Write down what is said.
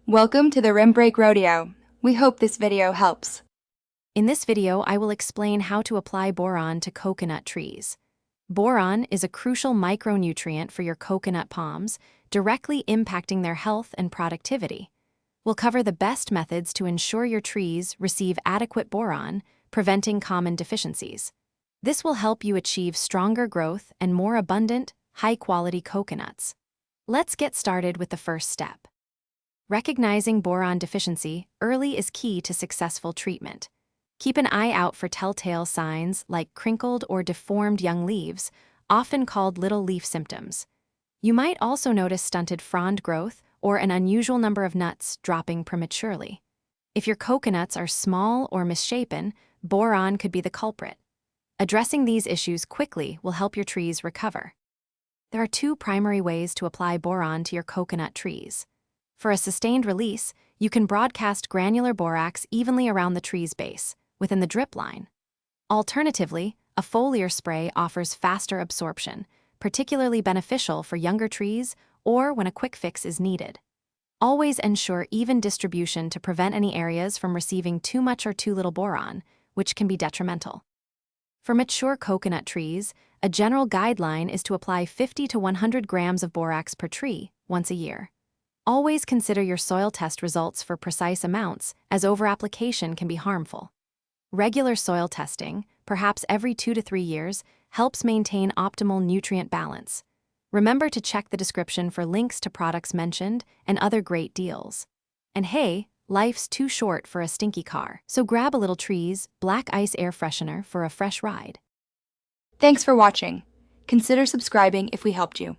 Welcome to the Rim Break Rodeo. We hope this video helps. In this video, I will explain how to apply boron to coconut trees. Boron is a crucial micronutrient for your coconut palms, directly impacting their health and productivity. We'll cover the best methods to ensure your trees receive adequate boron, preventing common deficiencies. This will help you achieve stronger growth and more abundant, high-quality coconuts. Let's get started with the first step. Recognizing boron deficiency early is key to successful treatment. Keep an eye out for telltale signs like crinkled or deformed young leaves, often called little leaf symptoms. You might also notice stunted frond growth or an unusual number of nuts dropping prematurely. If your coconuts are small or misshapen, boron could be the culprit. Addressing these issues quickly will help your trees recover. There are two primary ways to apply boron to your coconut trees. For a sustained release, you can broadcast granular borax evenly around the tree's base, within the drip line. Alternatively, a foliar spray offers faster absorption, particularly beneficial for younger trees or when a quick fix is needed. Always ensure even distribution to prevent any areas from receiving too much or too little boron, which can be detrimental. For mature coconut trees, a general guideline is to apply 50 to 100 grams of borax per tree once a year. Always consider your soil test results for precise amounts, as overapplication can be harmful. Regular soil testing, perhaps every 2 to 3 years, helps maintain optimal nutrient balance. Remember to check the description for links to products mentioned and other great deals. And hey, life's too short for a stinky car, so grab a little Trees Black Ice Air Freshener for a fresh ride. Thanks for watching. Consider subscribing if we helped you.